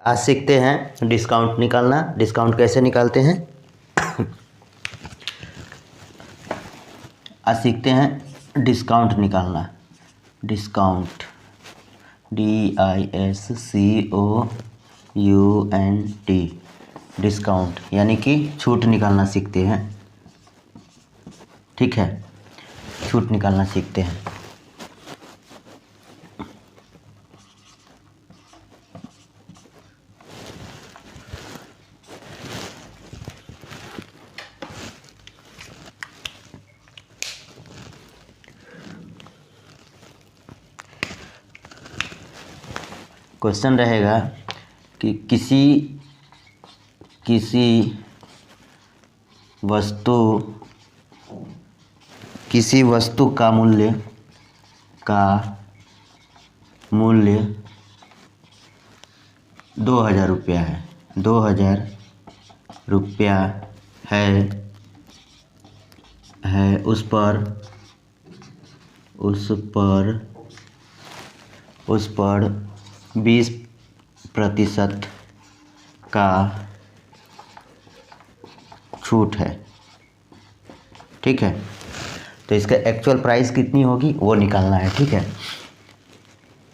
आज सीखते हैं डिस्काउंट निकालना। डिस्काउंट कैसे निकालते हैं आज सीखते हैं डिस्काउंट निकालना। डिस्काउंट DISCOUNT डिस्काउंट यानी कि छूट निकालना सीखते हैं। ठीक है, छूट निकालना सीखते हैं। क्वेश्चन रहेगा कि किसी वस्तु का मूल्य 2000 रुपया है। 2000 रुपया है उस पर 20% का छूट है। ठीक है, तो इसका एक्चुअल प्राइस कितनी होगी वो निकालना है। ठीक है,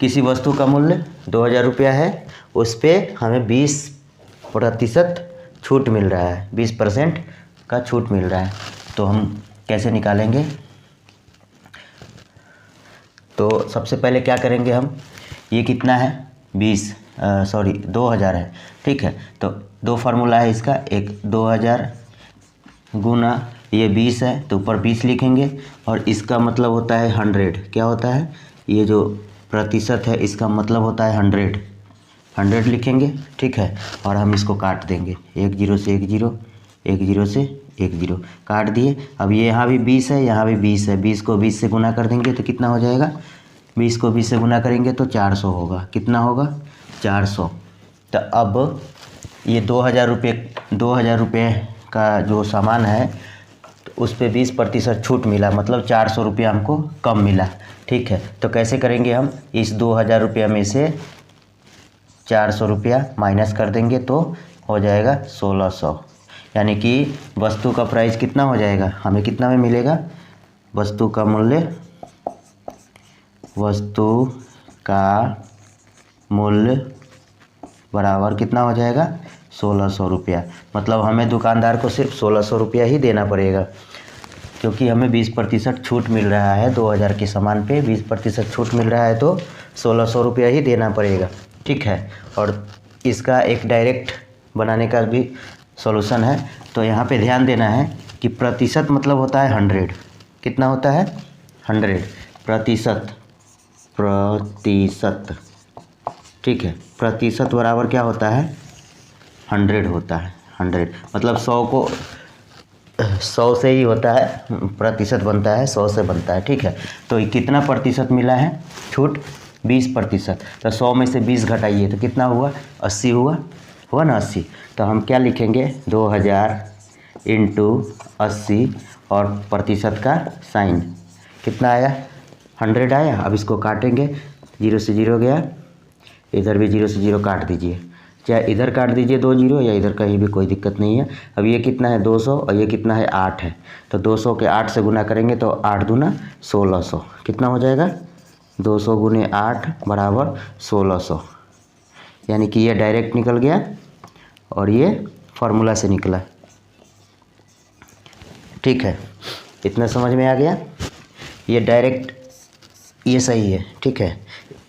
किसी वस्तु का मूल्य 2000 रुपया है, उस पर हमें 20% छूट मिल रहा है। 20% का छूट मिल रहा है, तो हम कैसे निकालेंगे? तो सबसे पहले क्या करेंगे हम, ये कितना है 2000 है। ठीक है, तो दो फार्मूला है इसका, एक 2000 गुना ये 20 है तो ऊपर 20 लिखेंगे, और इसका मतलब होता है 100। क्या होता है, ये जो प्रतिशत है इसका मतलब होता है 100 लिखेंगे। ठीक है, और हम इसको काट देंगे, 1 0 से 1 0, 1 0 से 1 0 काट दिए। अब ये यहाँ भी 20 है, यहाँ भी 20 है, 20 को 20 से गुना कर देंगे तो कितना हो जाएगा, 20 को 20 से गुना करेंगे तो 400 होगा। कितना होगा, 400। तो अब ये 2000 रुपये का जो सामान है तो उस पर 20% छूट मिला, मतलब 400 रुपया हमको कम मिला। ठीक है, तो कैसे करेंगे हम, इस 2000 रुपया में से 400 रुपया माइनस कर देंगे तो हो जाएगा 1600। यानी कि वस्तु का प्राइस कितना हो जाएगा, हमें कितना में मिलेगा, वस्तु का मूल्य बराबर कितना हो जाएगा, 1600 रुपया। मतलब हमें दुकानदार को सिर्फ 1600 रुपया ही देना पड़ेगा, क्योंकि हमें 20% छूट मिल रहा है। 2000 के सामान पे 20% छूट मिल रहा है तो 1600 रुपया ही देना पड़ेगा। ठीक है, और इसका एक डायरेक्ट बनाने का भी सॉल्यूशन है। तो यहाँ पे ध्यान देना है कि प्रतिशत मतलब होता है 100। कितना होता है, 100 प्रतिशत। ठीक है, प्रतिशत बराबर क्या होता है, 100 होता है। 100 मतलब 100 से ही होता है, प्रतिशत बनता है, 100 से बनता है। ठीक है, तो कितना प्रतिशत मिला है छूट, 20%। तो 100 में से 20 घटाइए तो कितना हुआ, 80 हुआ ना, 80। तो हम क्या लिखेंगे, 2000 इंटू 80 और प्रतिशत का साइन कितना आया, 100 आया। अब इसको काटेंगे, 0 से 0 गया, इधर भी 0 से 0 काट दीजिए, चाहे इधर काट दीजिए 2 0 या इधर, कहीं भी कोई दिक्कत नहीं है। अब ये कितना है 200 और ये कितना है 8 है, तो 200 के 8 से गुना करेंगे तो 8 दूना 1600। कितना हो जाएगा, 200 गुने 8 बराबर 1600। यानी कि ये डायरेक्ट निकल गया और ये फार्मूला से निकला। ठीक है, इतना समझ में आ गया, ये डायरेक्ट, ये सही है। ठीक है,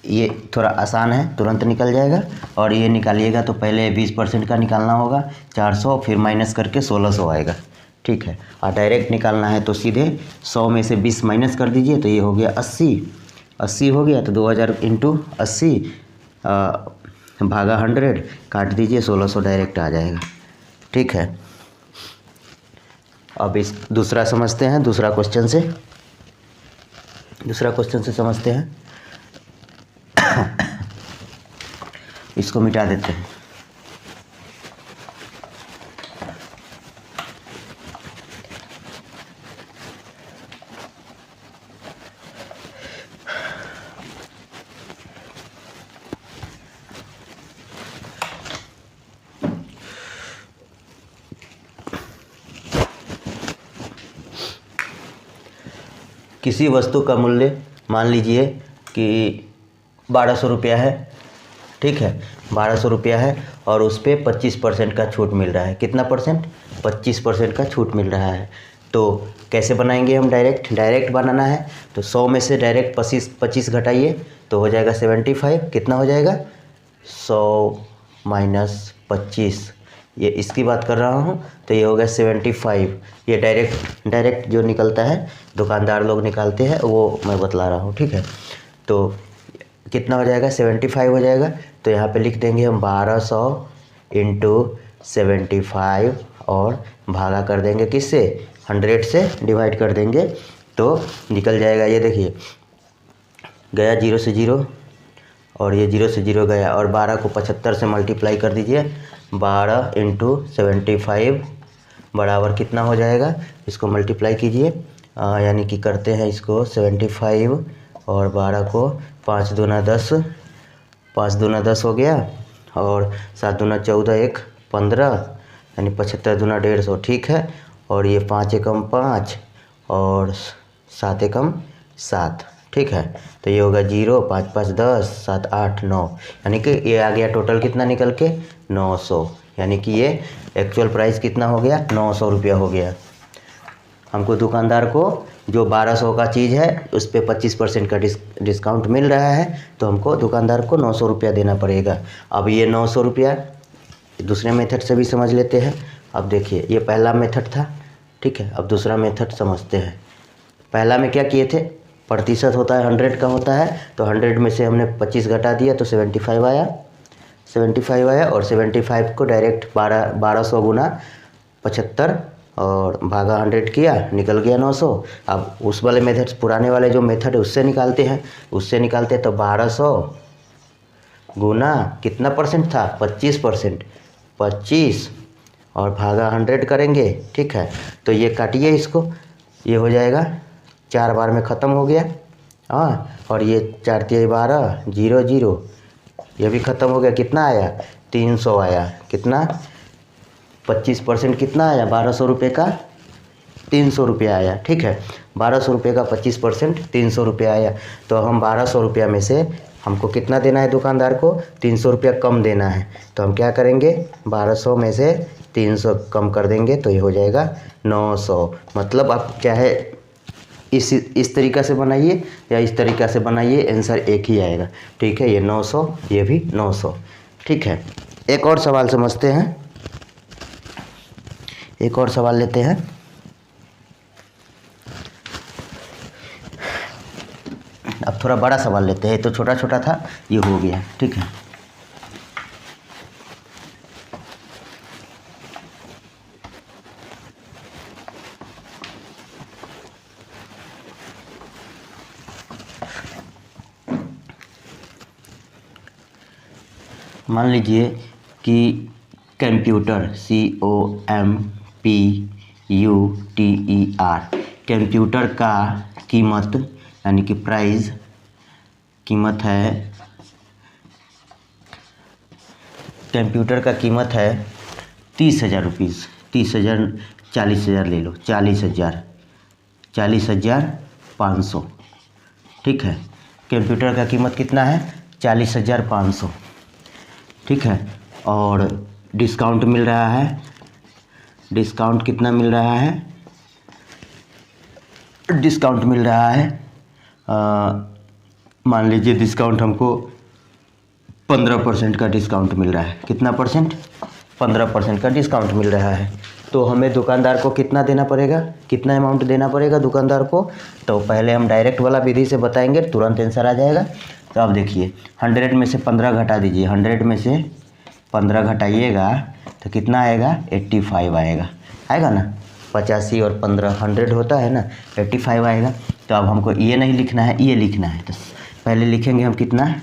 ये थोड़ा आसान है, तुरंत निकल जाएगा। और ये निकालिएगा तो पहले 20% का निकालना होगा, 400, फिर माइनस करके 1600 आएगा। ठीक है, और डायरेक्ट निकालना है तो सीधे 100 में से 20 माइनस कर दीजिए तो ये हो गया 80 हो गया। तो 2000 इंटू 80 भागा 100 काट दीजिए, 1600 डायरेक्ट आ जाएगा। ठीक है, अब इस दूसरा समझते हैं, दूसरा क्वेश्चन से समझते हैं। इसको मिटा देते हैं। किसी वस्तु का मूल्य मान लीजिए कि 1200 रुपया है, ठीक है, 1200 रुपया है और उस पर 25% का छूट मिल रहा है। कितना परसेंट? 25% का छूट मिल रहा है। तो कैसे बनाएंगे हम? डायरेक्ट बनाना है तो 100 में से डायरेक्ट 25 घटाइए तो हो जाएगा 75। कितना हो जाएगा? 100 माइनस 25, ये इसकी बात कर रहा हूँ, तो ये हो गया 75। ये डायरेक्ट जो निकलता है, दुकानदार लोग निकालते हैं, वो मैं बतला रहा हूँ, ठीक है। तो कितना हो जाएगा? 75 हो जाएगा। तो यहाँ पे लिख देंगे हम 1200 इंटू 75 और भागा कर देंगे किससे? 100 से डिवाइड कर देंगे तो निकल जाएगा। ये देखिए गया 0 से 0 और ये 0 से 0 गया, और 12 को 75 से मल्टीप्लाई कर दीजिए। 12 इंटू 75 बराबर कितना हो जाएगा? इसको मल्टीप्लाई कीजिए, यानी कि करते हैं इसको 75 और 12 को 5 दूना 10, 5 दूना 10 हो गया, और 7 दूना 14, 1 15, यानी 75 दूना 150, ठीक है। और ये 5 एकम 5 और 7 एकम 7, ठीक है। तो ये होगा 0, 5 5 10, 7 8 9, यानी कि ये आ गया टोटल कितना निकल के? 900। यानी कि ये एक्चुअल प्राइस कितना हो गया? 900 रुपया हो गया। हमको दुकानदार को जो 1200 का चीज़ है उस पर 25% का डिस्काउंट मिल रहा है, तो हमको दुकानदार को 900 रुपया देना पड़ेगा। अब ये 900 रुपया दूसरे मेथड से भी समझ लेते हैं। अब देखिए ये पहला मेथड था, ठीक है। अब दूसरा मेथड समझते हैं। पहला में क्या किए थे? प्रतिशत होता है 100 का होता है, तो 100 में से हमने 25 घटा दिया तो 75 आया, 75 आया। और 75 को डायरेक्ट 1200 गुना 75 और भागा 100 किया, निकल गया 900। अब उस वाले मेथड, पुराने वाले जो मेथड है उससे निकालते हैं, तो 1200 गुना कितना परसेंट था? 25%, 25 और भागा 100 करेंगे, ठीक है। तो ये काटिए इसको, ये हो जाएगा 4 बार में ख़त्म हो गया, हाँ। और ये 4 3 12, 0 0, ये भी ख़त्म हो गया। कितना आया? 300 आया। कितना? 25% कितना आया? 1200 रुपये का 300 रुपया आया, ठीक है। 1200 रुपये का 25% 300 रुपया आया। तो हम 1200 रुपया में से हमको कितना देना है दुकानदार को? 300 रुपया कम देना है। तो हम क्या करेंगे? 1200 में से 300 कम कर देंगे तो ये हो जाएगा 900। मतलब आप चाहे इस तरीक़ा से बनाइए या इस तरीक़ा से बनाइए, आंसर एक ही आएगा, ठीक है। ये 900, ये भी 900, ठीक है। एक और सवाल समझते हैं, एक और सवाल लेते हैं। अब थोड़ा बड़ा सवाल लेते हैं, तो छोटा छोटा था, ये हो गया, ठीक है। मान लीजिए कि कंप्यूटर COMPUTER कंप्यूटर का कीमत, यानी कि प्राइस, कीमत है, कंप्यूटर का कीमत है 30,000 रुपीज़। 30,000, 40,000 ले लो, 40,500, ठीक है। कंप्यूटर का कीमत कितना है? 40,500, ठीक है। और डिस्काउंट मिल रहा है, डिस्काउंट कितना मिल रहा है? डिस्काउंट मिल रहा है, मान लीजिए डिस्काउंट हमको 15% का डिस्काउंट मिल रहा है। कितना परसेंट? 15% का डिस्काउंट मिल रहा है। तो हमें दुकानदार को कितना देना पड़ेगा? कितना अमाउंट देना पड़ेगा दुकानदार को? तो पहले हम डायरेक्ट वाला विधि से बताएंगे, तुरंत आंसर आ जाएगा। तो आप देखिए 100 में से 15 घटा दीजिए, 100 में से 15 घटाइएगा तो कितना आएगा? 85 आएगा ना। 85 और 15 100 होता है ना, 85 आएगा। तो अब हमको ये नहीं लिखना है, ये लिखना है। तो पहले लिखेंगे हम कितना?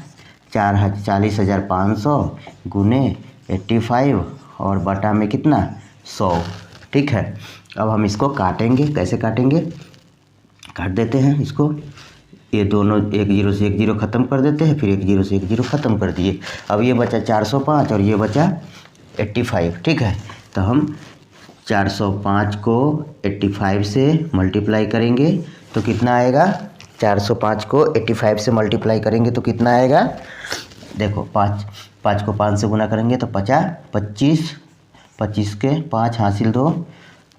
40,500 गुने 85 और बटा में कितना? 100, ठीक है। अब हम इसको काटेंगे। कैसे काटेंगे? काट देते हैं इसको, ये दोनों 1 0 से 1 0 ख़त्म कर देते हैं, फिर 1 0 से 1 0 ख़त्म कर दिए। अब ये बचा 405 और ये बचा 85, ठीक है। तो हम 405 को 85 से मल्टीप्लाई करेंगे तो कितना आएगा, 405 को 85 से मल्टीप्लाई करेंगे तो कितना आएगा, देखो 5 को 5 से गुना करेंगे तो 25, 25 के 5 हासिल 2,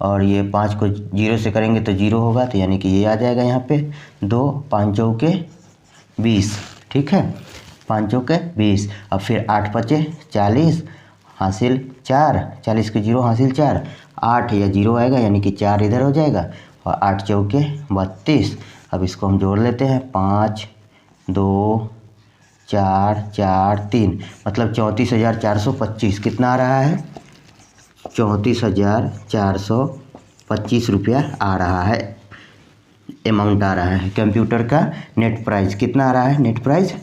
और ये 5 को 0 से करेंगे तो 0 होगा, तो यानी कि ये आ जाएगा यहाँ पे 2, 5 चौके 20, ठीक है, 5 चौके 20। अब फिर 8 पचे 40 हासिल 4, 40 के 0 हासिल 4, 8 या 0 आएगा यानी कि 4 इधर हो जाएगा, और 8 चौके 32। अब इसको हम जोड़ लेते हैं, 5, 2, 4, 4, 3, मतलब 34,425 कितना आ रहा है, 34,425 रुपया आ रहा है, अमाउंट आ रहा है। कंप्यूटर का नेट प्राइस कितना आ रहा है, नेट प्राइस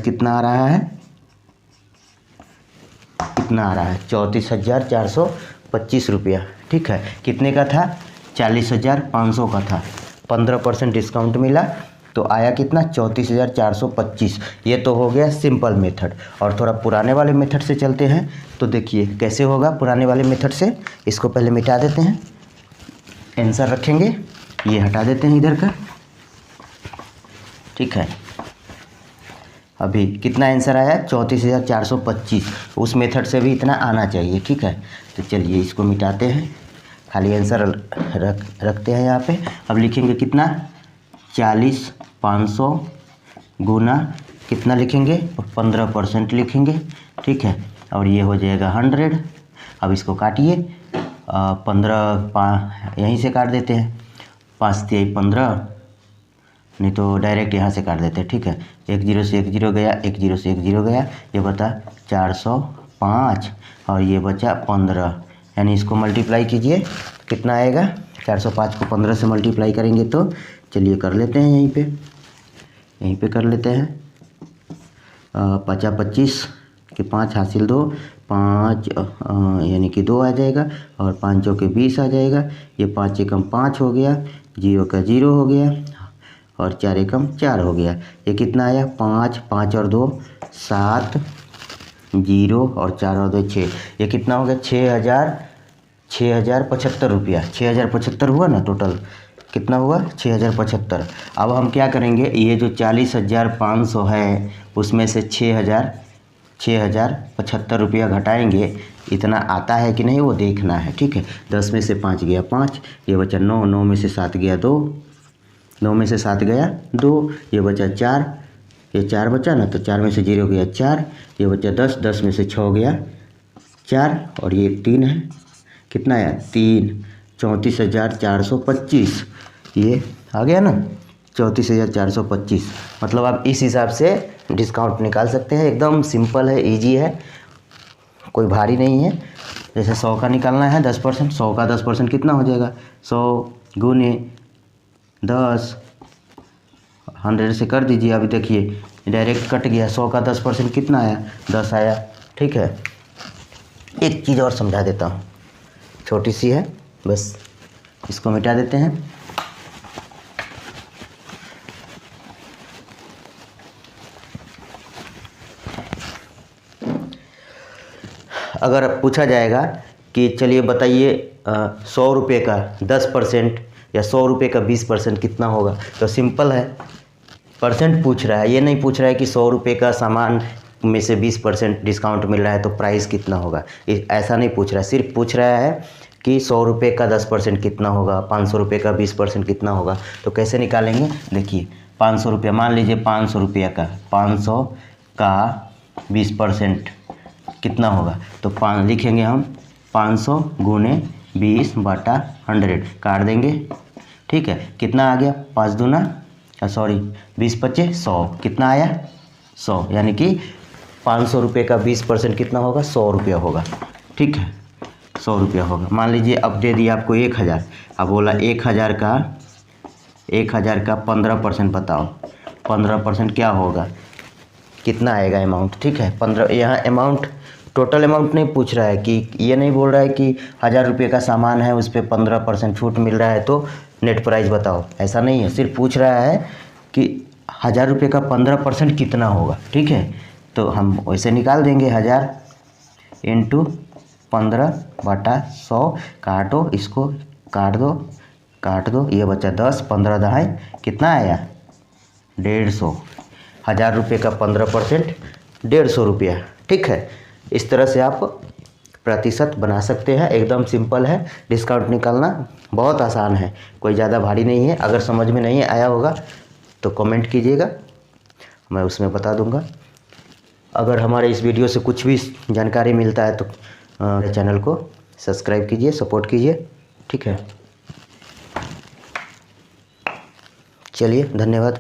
कितना आ रहा है, कितना आ रहा है, 34,425 रुपया, ठीक है। कितने का था, 40,500 का था, 15% डिस्काउंट मिला तो आया कितना, 34,425। ये तो हो गया सिंपल मेथड। और थोड़ा पुराने वाले मेथड से चलते हैं, तो देखिए कैसे होगा पुराने वाले मेथड से। इसको पहले मिटा देते हैं, आंसर रखेंगे, ये हटा देते हैं इधर का, ठीक है। अभी कितना आंसर आया, 34,425। उस मेथड से भी इतना आना चाहिए, ठीक है। तो चलिए इसको मिटाते हैं, खाली आंसर रखते हैं यहाँ पे। अब लिखेंगे कितना, 40,500 गुना कितना लिखेंगे, 15% लिखेंगे, ठीक है। और ये हो जाएगा 100। अब इसको काटिए, 15 यहीं से काट देते हैं, 5 तिहाई 15, नहीं तो डायरेक्ट यहाँ से काट देते हैं, ठीक है। 1 0 से 1 0 गया, 1 0 से 1 0 गया, ये बता 405, और ये बचा 15, यानी इसको मल्टीप्लाई कीजिए, कितना आएगा, 405 को 15 से मल्टीप्लाई करेंगे तो चलिए कर लेते हैं, यहीं पे कर लेते हैं। 25 के 5 हासिल 2, 5 यानी कि 2 आ जाएगा, और 5 के 20 आ जाएगा, ये 5 एकम 5 हो गया, 0 का 0 हो गया, और 4 एकम 4 हो गया। ये कितना आया, 5, 5 और 2 7, 0 और 4 और 2 6, ये कितना हो गया, 6,075 रुपया, 6,075 हुआ ना टोटल, कितना हुआ, 6,075। अब हम क्या करेंगे, ये जो 40,500 है उसमें से 6,075 रुपया घटाएंगे, इतना आता है कि नहीं वो देखना है, ठीक है। 10 में से 5 गया 5, ये बचा 9, 9 में से 7 गया 2, 9 में से 7 गया 2, ये बचा 4, ये 4 बचा ना, तो 4 में से 0 गया 4, ये बचा 10, 10 में से 6 गया 4, और ये 3 है, कितना आया 3, 34,425, ये आ गया ना 34,425। मतलब आप इस हिसाब से डिस्काउंट निकाल सकते हैं, एकदम सिंपल है, इजी है, कोई भारी नहीं है। जैसे 100 का निकालना है 10%, 100 का 10% कितना हो जाएगा, 100 गुने 10, 100 से कर दीजिए। अभी देखिए डायरेक्ट कट गया, 100 का 10% कितना आया, 10 आया, ठीक है। एक चीज़ और समझा देता हूँ, छोटी सी है, बस इसको मिटा देते हैं। अगर पूछा जाएगा कि चलिए बताइए 100 रुपये का 10% या 100 रुपये का 20% कितना होगा, तो सिंपल है, परसेंट पूछ रहा है, ये नहीं पूछ रहा है कि 100 रुपये का सामान में से 20% डिस्काउंट मिल रहा है तो प्राइस कितना होगा, ऐसा नहीं पूछ रहा है। सिर्फ पूछ रहा है कि 100 रुपये का 10% कितना होगा, 500 रुपये का 20% कितना होगा। तो कैसे निकालेंगे, देखिए 500 रुपया, मान लीजिए 500 रुपया का, 500 का 20% कितना होगा, तो लिखेंगे हम 500 गुने 20 बटा 100, काट देंगे, ठीक है। कितना आ गया, 5 दूना 20 पचे 100, कितना आया 100, यानी कि 500 रुपये का 20% कितना होगा, 100 रुपया होगा, ठीक है, 100 रुपया होगा। मान लीजिए अब दे दिया आपको 1000, अब बोला 1000 का 15% बताओ, 15% क्या होगा, कितना आएगा अमाउंट, ठीक है। 15, यहाँ अमाउंट टोटल अमाउंट नहीं पूछ रहा है, कि ये नहीं बोल रहा है कि 1000 रुपये का सामान है उस पर 15% छूट मिल रहा है तो नेट प्राइस बताओ, ऐसा नहीं है। सिर्फ पूछ रहा है कि 1000 रुपये का 15% कितना होगा, ठीक है। तो हम वैसे निकाल देंगे 1000 इंटू 15/100 काटो, इसको काट दो, ये बचा 10, 15 दहाई कितना आया 150। 1000 रुपये का 15% 150 रुपया। ठीक है, इस तरह से आप प्रतिशत बना सकते हैं। एकदम सिंपल है, डिस्काउंट निकालना बहुत आसान है, कोई ज़्यादा भारी नहीं है। अगर समझ में नहीं आया होगा तो कमेंट कीजिएगा, मैं उसमें बता दूंगा। अगर हमारे इस वीडियो से कुछ भी जानकारी मिलता है तो चैनल को सब्सक्राइब कीजिए, सपोर्ट कीजिए। ठीक है, चलिए धन्यवाद।